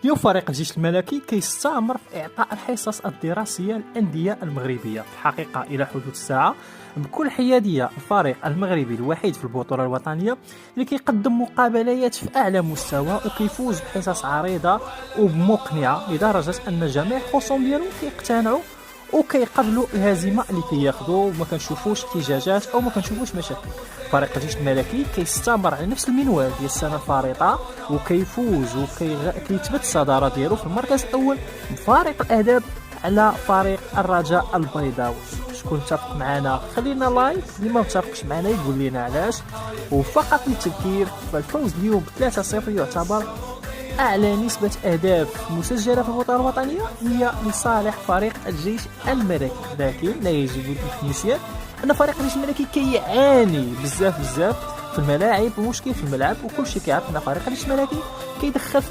اليوم فريق الجيش الملكي كيستمر في إعطاء الحصص الدراسية للأندية المغربية. في الحقيقة إلى حدود الساعة بكل حيادية الفريق المغربي الوحيد في البطولة الوطنية اللي كيقدم مقابلات في أعلى مستوى وكيفوز بحصص عريضة ومقنعة لدرجة أن جميع الخصوم ديالو كيقتنعوا وكيقبلوا الهزيمه اللي كياخذوا وما كنشوفوش احتجاجات او ما كنشوفوش مشاكل. فريق الجيش الملكي كيستمر على نفس المنوال ديال السنه الفارطه وكيفوز وكيثبت الصداره ديالو في المركز الاول بفارق الاداب على فريق الرجاء البيضاوي. شكون متفق معنا خلينا لايك، اللي ما متفقش معنا يقول لنا علاش. وفقط للتذكير فالفوز اليوم ب 3-0 يعتبر أعلى نسبة أهداف مسجلة في البطولة الوطنية هي لصالح فريق الجيش الملكي، لكن لا يجب النسيان أن فريق الجيش الملكي كيعاني بزاف في الملاعب ومشكل في الملعب، وكل شيء كيعرف أن فريق الجيش الملكي كيدخل في